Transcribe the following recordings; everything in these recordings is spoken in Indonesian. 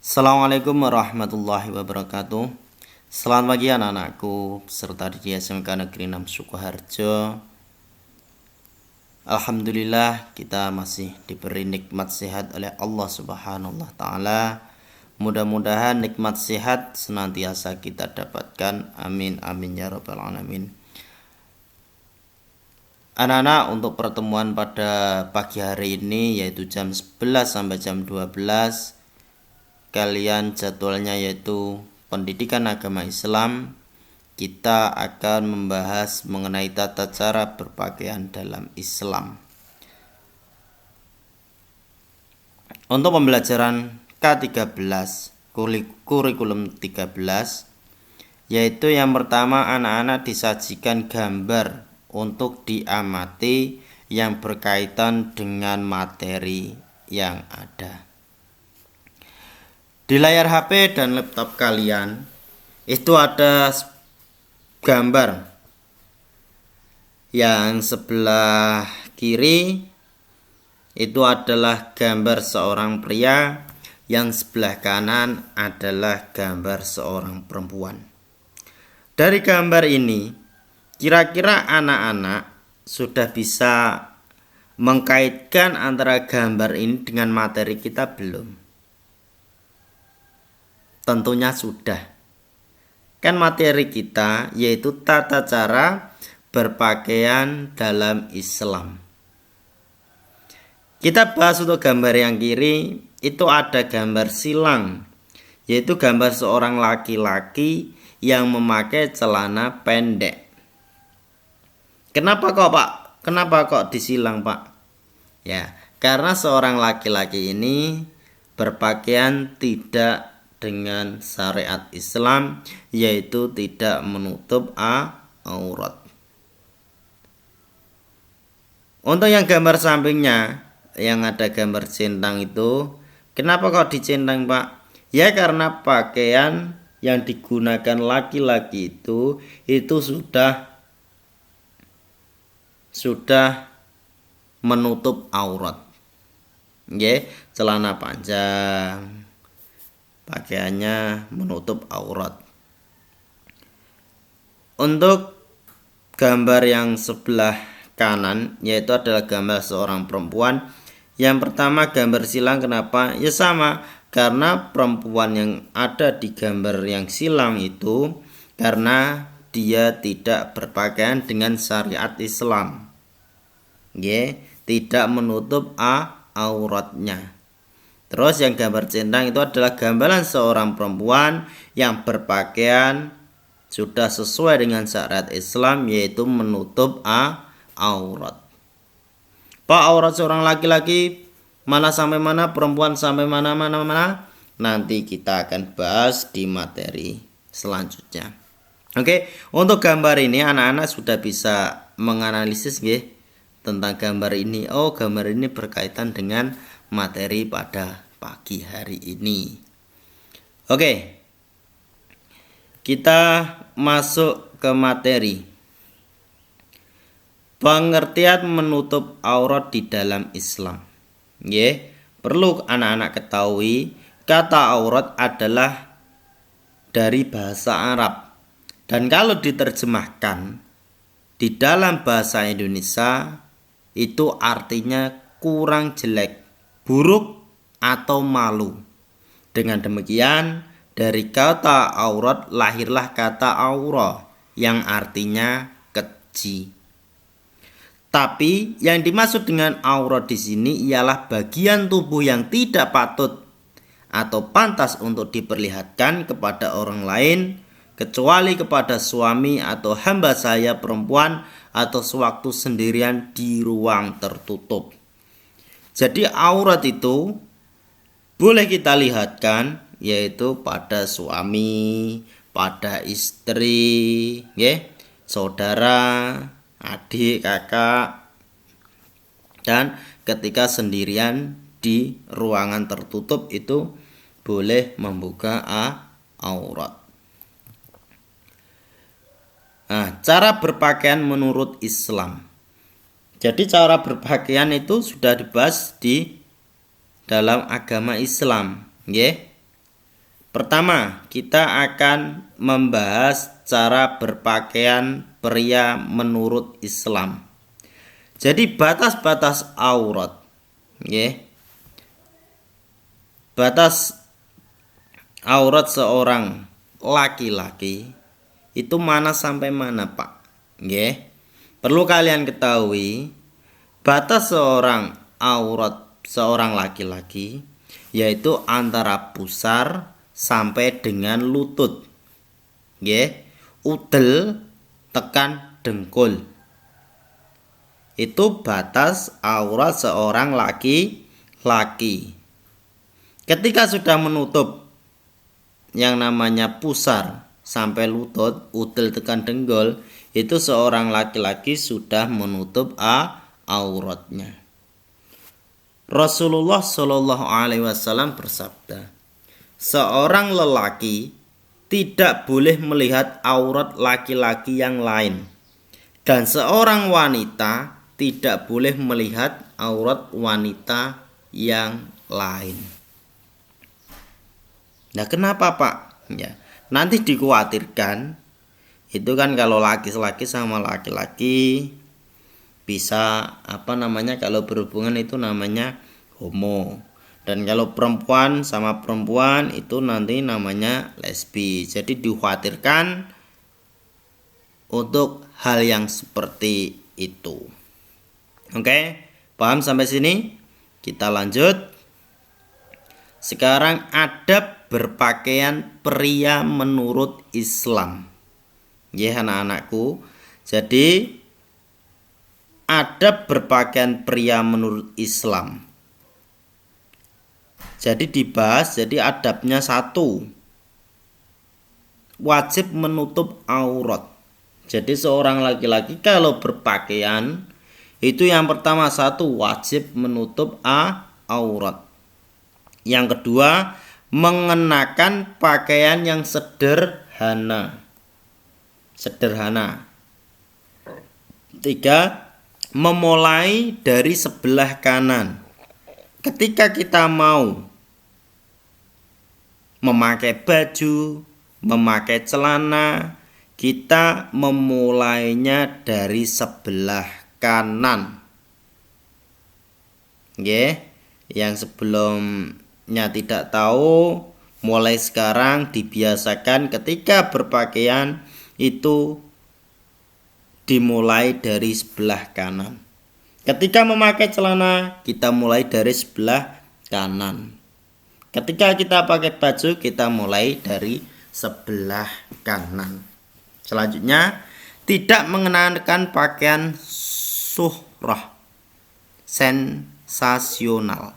Assalamualaikum warahmatullahi wabarakatuh. Selamat pagi anak-anakku serta di SMK Negeri 6 Sukoharjo. Alhamdulillah kita masih diberi nikmat sehat oleh Allah Subhanahu wa taala. Mudah-mudahan nikmat sehat senantiasa kita dapatkan. Amin amin ya rabbal alamin. Anak-anak, untuk pertemuan pada pagi hari ini yaitu jam 11 sampai jam 12, kalian jadwalnya yaitu pendidikan agama Islam. Kita akan membahas mengenai tata cara berpakaian dalam Islam. Untuk pembelajaran K13 kurikulum 13, yaitu yang pertama, anak-anak disajikan gambar untuk diamati yang berkaitan dengan materi yang ada. Di layar HP dan laptop kalian itu ada gambar. Yang sebelah kiri itu adalah gambar seorang pria, yang sebelah kanan adalah gambar seorang perempuan. Dari gambar ini, kira-kira anak-anak sudah bisa mengkaitkan antara gambar ini dengan materi kita belum? Tentunya sudah. Kan materi kita yaitu tata cara berpakaian dalam Islam. Kita bahas untuk gambar yang kiri, itu ada gambar silang, yaitu gambar seorang laki-laki yang memakai celana pendek. Kenapa kok disilang, Pak? Ya, karena seorang laki-laki ini berpakaian tidak dengan syariat Islam, yaitu tidak menutup aurat. Untuk yang gambar sampingnya yang ada gambar centang itu, kenapa kok dicentang, Pak? Ya karena pakaian yang digunakan laki-laki itu sudah menutup aurat. Celana panjang, pakaiannya menutup aurat. Untuk gambar yang sebelah kanan, yaitu adalah gambar seorang perempuan. Yang pertama gambar silang, kenapa? Ya sama, karena perempuan yang ada di gambar yang silang itu karena dia tidak berpakaian dengan syariat Islam, tidak menutup auratnya. Terus yang gambar centang itu adalah gambaran seorang perempuan yang berpakaian sudah sesuai dengan syariat Islam, yaitu menutup aurat. Pak, aurat seorang laki-laki mana sampai mana, perempuan sampai mana? Nanti kita akan bahas di materi selanjutnya. Oke, untuk gambar ini anak-anak sudah bisa menganalisis tentang gambar ini. Oh, gambar ini berkaitan dengan materi pada pagi hari ini. Oke, kita masuk ke materi. Pengertian menutup aurat di dalam Islam. Perlu anak-anak ketahui, kata aurat adalah dari bahasa Arab. Dan kalau diterjemahkan di dalam bahasa Indonesia, itu artinya kurang jelek, buruk, atau malu. Dengan demikian, dari kata aurat lahirlah kata aura yang artinya keji. Tapi yang dimaksud dengan aurat di sini ialah bagian tubuh yang tidak patut atau pantas untuk diperlihatkan kepada orang lain, kecuali kepada suami atau hamba saya perempuan, atau sewaktu sendirian di ruang tertutup. Jadi aurat itu boleh kita lihatkan yaitu pada suami, pada istri, saudara, adik, kakak, dan ketika sendirian di ruangan tertutup itu boleh membuka aurat. Nah, cara berpakaian menurut Islam. Jadi cara berpakaian itu sudah dibahas di dalam agama Islam, Pertama, kita akan membahas cara berpakaian pria menurut Islam. Jadi batas-batas aurat, nggih. Batas aurat seorang laki-laki itu mana sampai mana, Pak? Nggih. Perlu kalian ketahui, batas seorang aurat seorang laki-laki yaitu antara pusar sampai dengan lutut. Nggih, udel tekan dengkul. Itu batas aurat seorang laki-laki. Ketika sudah menutup yang namanya pusar sampai lutut, udel tekan dengkul, itu seorang laki-laki sudah menutup auratnya. Rasulullah Shallallahu Alaihi Wasallam bersabda, seorang lelaki tidak boleh melihat aurat laki-laki yang lain, dan seorang wanita tidak boleh melihat aurat wanita yang lain. Nah, kenapa, Pak? Ya, nanti dikhawatirkan itu kan kalau laki-laki sama laki-laki bisa kalau berhubungan itu namanya homo. Dan kalau perempuan sama perempuan itu nanti namanya lesbi. Jadi dikhawatirkan untuk hal yang seperti itu. Oke, paham sampai sini? Kita lanjut. Sekarang adab berpakaian pria menurut Islam. Ya, anak-anakku. Jadi adab berpakaian pria menurut Islam. Jadi dibahas, jadi adabnya 1, wajib menutup aurat. Jadi seorang laki-laki kalau berpakaian itu yang pertama 1, wajib menutup aurat. Yang kedua, mengenakan pakaian yang sederhana. 3, memulai dari sebelah kanan. Ketika kita mau memakai baju, memakai celana, kita memulainya dari sebelah kanan. Nggih, yang sebelumnya tidak tahu, mulai sekarang dibiasakan ketika berpakaian itu dimulai dari sebelah kanan. Ketika memakai celana, kita mulai dari sebelah kanan. Ketika kita pakai baju, kita mulai dari sebelah kanan. Selanjutnya, tidak mengenakan pakaian syuhrah, sensasional.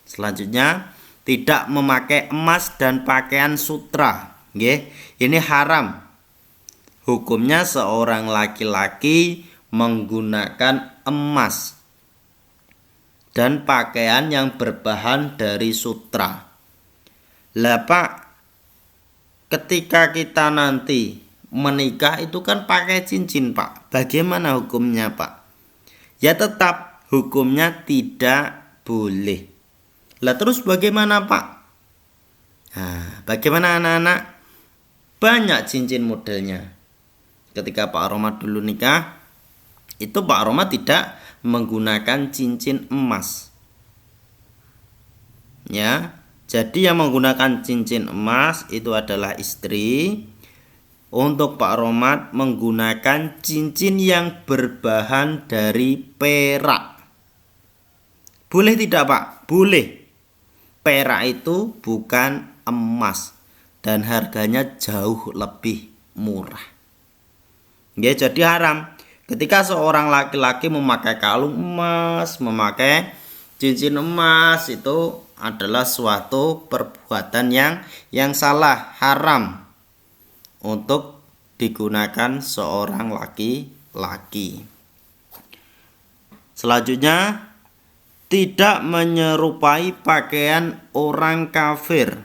Selanjutnya, tidak memakai emas dan pakaian sutra. Ini haram. Hukumnya seorang laki-laki menggunakan emas dan pakaian yang berbahan dari sutra. Lah, Pak, ketika kita nanti menikah itu kan pakai cincin, Pak. Bagaimana hukumnya, Pak? Ya tetap hukumnya tidak boleh. Lah terus bagaimana, Pak? Nah, bagaimana anak-anak? Banyak cincin modelnya. Ketika Pak Romad dulu nikah, itu Pak Romad tidak menggunakan cincin emas. Ya, jadi yang menggunakan cincin emas itu adalah istri. Untuk Pak Romad menggunakan cincin yang berbahan dari perak. Boleh tidak, Pak? Boleh. Perak itu bukan emas dan harganya jauh lebih murah. Ya, jadi haram. Ketika seorang laki-laki memakai kalung emas, memakai cincin emas, itu adalah suatu perbuatan yang salah, haram untuk digunakan seorang laki-laki. Selanjutnya, tidak menyerupai pakaian orang kafir.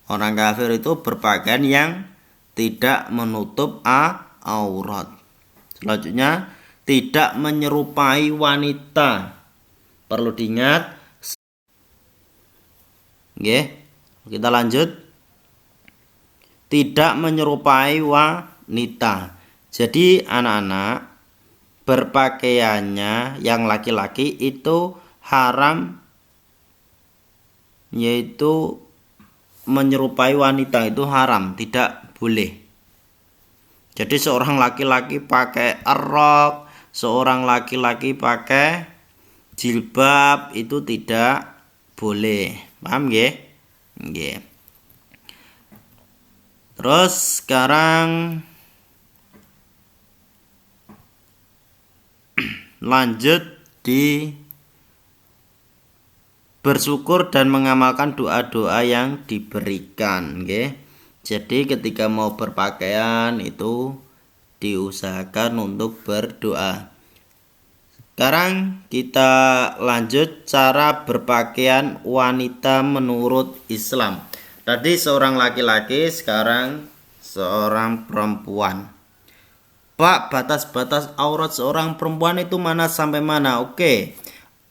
Orang kafir itu berpakaian yang tidak menutup aurat. Selanjutnya, tidak menyerupai wanita. Perlu diingat, Kita lanjut. Tidak menyerupai wanita. Jadi anak-anak, berpakaiannya yang laki-laki itu haram, yaitu menyerupai wanita itu haram, tidak boleh. Jadi seorang laki-laki pakai rok, seorang laki-laki pakai jilbab itu tidak boleh. Paham nggih? Nggih. Terus sekarang lanjut di bersyukur dan mengamalkan doa-doa yang diberikan, nggih. Jadi ketika mau berpakaian itu diusahakan untuk berdoa. Sekarang kita lanjut cara berpakaian wanita menurut Islam. Tadi seorang laki-laki, sekarang seorang perempuan. Pak, batas-batas aurat seorang perempuan itu mana sampai mana? Oke.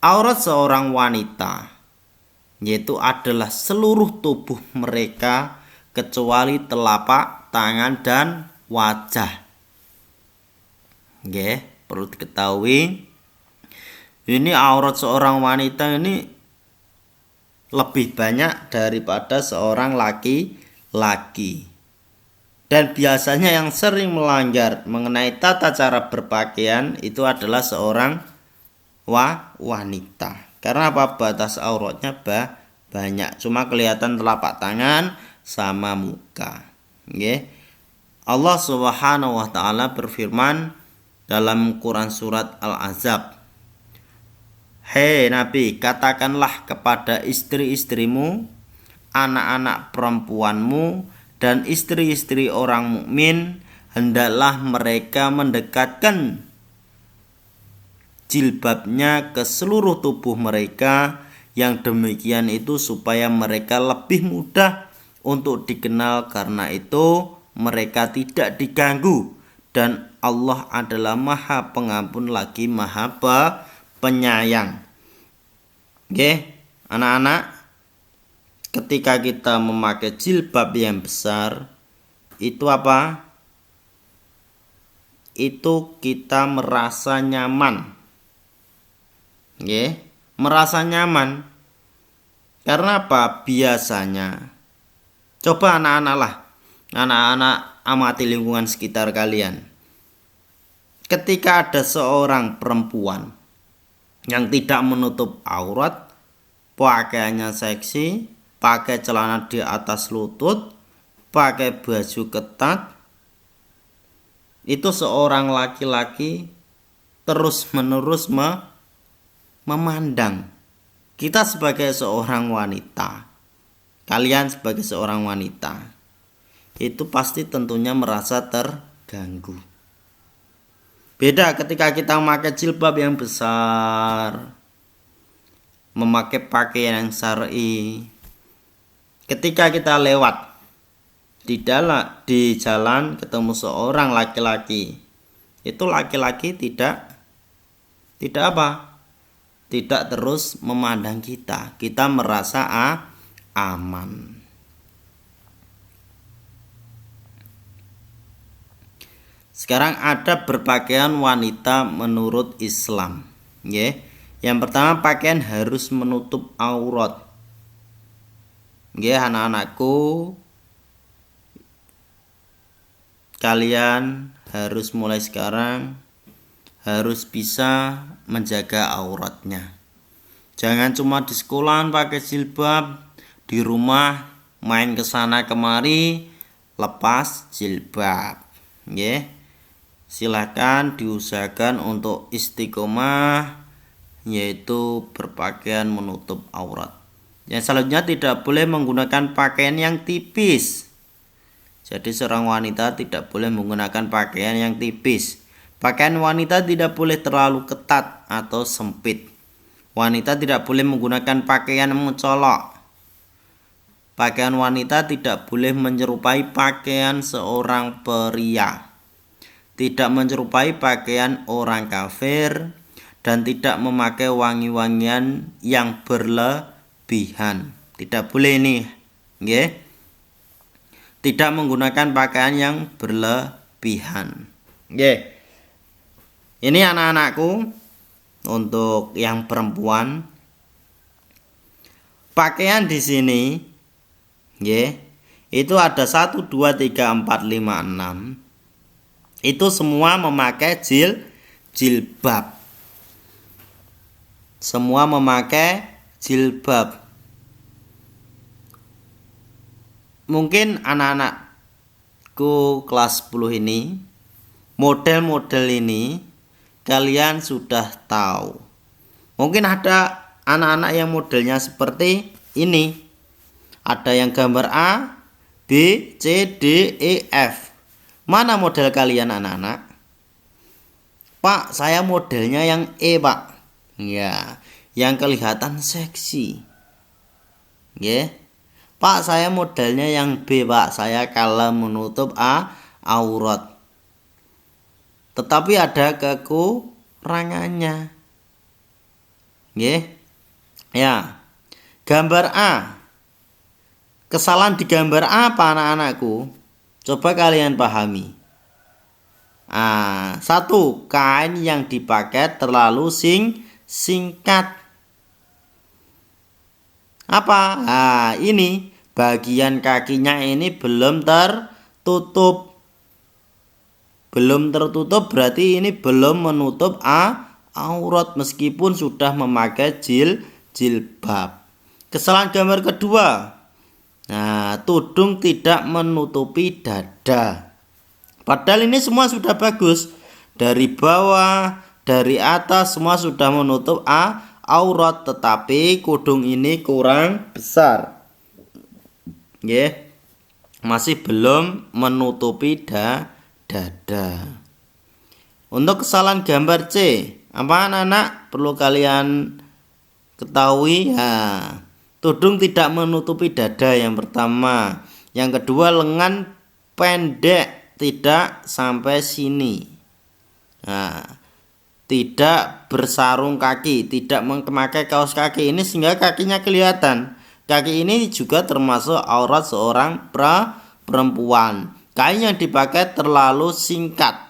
Aurat seorang wanita yaitu adalah seluruh tubuh mereka kecuali telapak tangan dan wajah. Oke, perlu diketahui ini aurat seorang wanita ini lebih banyak daripada seorang laki-laki. Dan biasanya yang sering melanggar mengenai tata cara berpakaian itu adalah seorang wanita. Karena apa? Batas auratnya banyak, cuma kelihatan telapak tangan sama muka. Okay. Allah Subhanahu wa taala berfirman dalam Quran surat Al-Ahzab, "Hei Nabi, katakanlah kepada istri-istrimu, anak-anak perempuanmu dan istri-istri orang mukmin, hendaklah mereka mendekatkan jilbabnya ke seluruh tubuh mereka, yang demikian itu supaya mereka lebih mudah untuk dikenal, karena itu mereka tidak diganggu dan Allah adalah Maha Pengampun lagi Maha Penyayang." Oke, anak-anak, ketika kita memakai jilbab yang besar itu apa? Itu kita merasa nyaman. Merasa nyaman. Karena apa? Biasanya, coba anak-anak amati lingkungan sekitar kalian. Ketika ada seorang perempuan yang tidak menutup aurat, pakaiannya seksi, pakai celana di atas lutut, pakai baju ketat, itu seorang laki-laki terus-menerus memandang. Kita sebagai seorang wanita, kalian sebagai seorang wanita, itu pasti tentunya merasa terganggu. Beda ketika kita memakai jilbab yang besar, memakai pakaian yang syar'i. Ketika kita lewat di jalan ketemu seorang laki-laki, itu laki-laki tidak apa? Tidak terus memandang kita. Kita merasa aman. Sekarang ada berpakaian wanita menurut Islam. Yang pertama, pakaian harus menutup aurat. Anak-anakku, kalian harus mulai sekarang harus bisa menjaga auratnya. Jangan cuma di sekolahan pakai jilbab, di rumah main kesana kemari lepas jilbab. Silakan diusahakan untuk istiqomah, yaitu berpakaian menutup aurat. Yang selanjutnya, tidak boleh menggunakan pakaian yang tipis. Jadi seorang wanita tidak boleh menggunakan pakaian yang tipis. Pakaian wanita tidak boleh terlalu ketat atau sempit. Wanita tidak boleh menggunakan pakaian mencolok. Pakaian wanita tidak boleh menyerupai pakaian seorang pria. Tidak menyerupai pakaian orang kafir dan tidak memakai wangi-wangian yang berlebihan. Tidak boleh ini. nggih. Tidak menggunakan pakaian yang berlebihan. Nggih. Ini anak-anakku untuk yang perempuan. Pakaian di sini nggih, itu ada 1 2 3 4 5 6. Itu semua memakai jilbab. Semua memakai jilbab. Mungkin anak-anakku kelas 10 ini, model-model ini kalian sudah tahu. Mungkin ada anak-anak yang modelnya seperti ini. Ada yang gambar A, B, C, D, E, F. Mana model kalian anak-anak? Pak, saya modelnya yang E, Pak. Ya, yang kelihatan seksi. Ya. Pak, saya modelnya yang B, Pak. Saya kalau menutup aurat. Tetapi ada kekurangannya. Nggih. Ya. Gambar A. Kesalahan di gambar apa anak-anakku? Coba kalian pahami. 1. Kain yang dipakai terlalu singkat. Apa? Ini bagian kakinya ini belum tertutup. Belum tertutup berarti ini belum menutup aurat meskipun sudah memakai jilbab. Kesalahan gambar kedua. Tudung tidak menutupi dada. Padahal ini semua sudah bagus. Dari bawah, dari atas semua sudah menutup aurat, tetapi kudung ini kurang besar. Masih belum menutupi dada. Untuk kesalahan gambar C, apa anak-anak perlu kalian ketahui? Tudung tidak menutupi dada yang pertama. Yang kedua, lengan pendek, tidak sampai sini. Tidak bersarung kaki, tidak memakai kaos kaki ini sehingga kakinya kelihatan. Kaki ini juga termasuk aurat seorang perempuan. Kain yang dipakai terlalu singkat,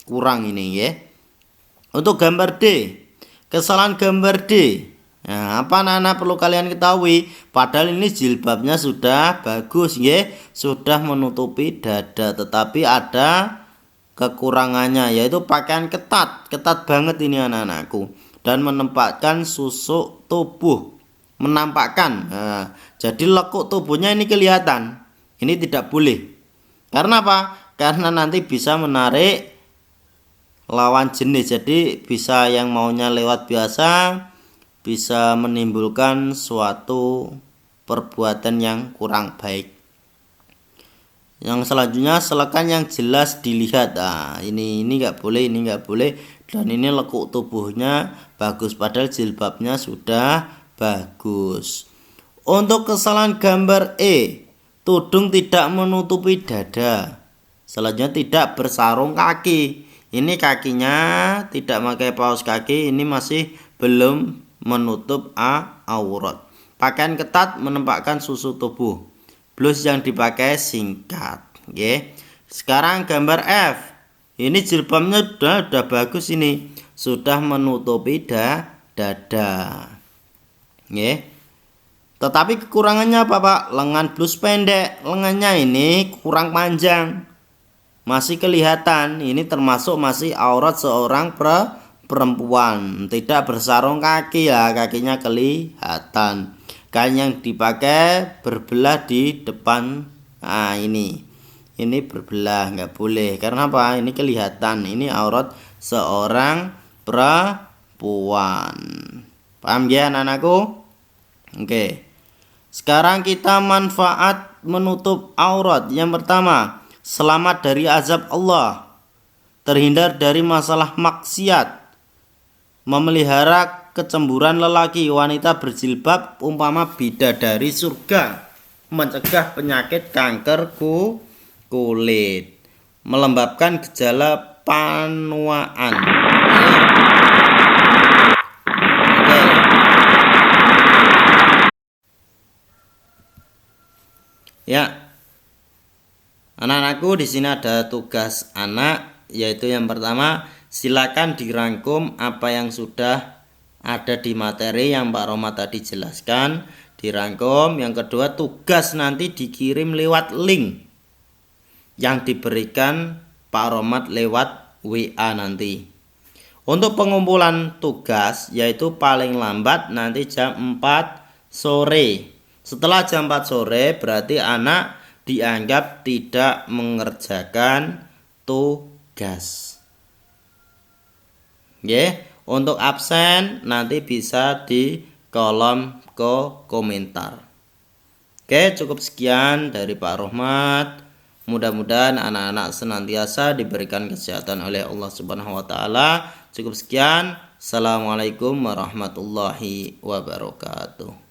kurang ini ya. Untuk gambar D, kesalahan gambar D. Apa anak-anak perlu kalian ketahui? Padahal ini jilbabnya sudah bagus ya, sudah menutupi dada, tetapi ada kekurangannya yaitu pakaian ketat banget ini anak-anakku, dan menempatkan susuk tubuh, menampakkan. Jadi lekuk tubuhnya ini kelihatan. Ini tidak boleh. Karena apa? Karena nanti bisa menarik lawan jenis. Jadi bisa yang maunya lewat biasa, bisa menimbulkan suatu perbuatan yang kurang baik. Yang selanjutnya, selekan yang jelas dilihat. Ini nggak boleh, ini nggak boleh. Dan ini lekuk tubuhnya bagus, padahal jilbabnya sudah bagus. Untuk kesalahan gambar E, tudung tidak menutupi dada. Selanjutnya, tidak bersarung kaki. Ini kakinya tidak pakai paus kaki, ini masih belum menutup aurat. Pakaian ketat menampakkan susu tubuh. Blus yang dipakai singkat. Sekarang gambar F. Ini jilbabnya sudah bagus ini, sudah menutupi dada. Tetapi kekurangannya apa, Pak? Lengan blus pendek. Lengannya ini kurang panjang. Masih kelihatan. Ini termasuk masih aurat seorang perempuan. Tidak bersarung kaki ya, kakinya kelihatan. Kain yang dipakai berbelah di depan. Ini berbelah, nggak boleh. Karena apa? Ini kelihatan. Ini aurat seorang perempuan. Paham ya anak-anakku? Oke. Sekarang kita manfaat menutup aurat. Yang pertama, selamat dari azab Allah, terhindar dari masalah maksiat, memelihara kecemburuan lelaki. Wanita berjilbab umpama bidadari surga, mencegah penyakit kanker kulit, melembabkan gejala panuaan. Ya, anak-anakku, di sini ada tugas anak, yaitu yang pertama, silakan dirangkum apa yang sudah ada di materi yang Pak Roma tadi jelaskan, dirangkum. Yang kedua, tugas nanti dikirim lewat link yang diberikan Pak Romat lewat WA nanti. Untuk pengumpulan tugas yaitu paling lambat nanti jam 4 sore. Setelah jam 4 sore berarti anak dianggap tidak mengerjakan tugas. Untuk absen nanti bisa di kolom komentar. Cukup sekian dari Pak Rohmat. Mudah-mudahan anak-anak senantiasa diberikan kesehatan oleh Allah Subhanahu wa taala. Cukup sekian. Assalamualaikum warahmatullahi wabarakatuh.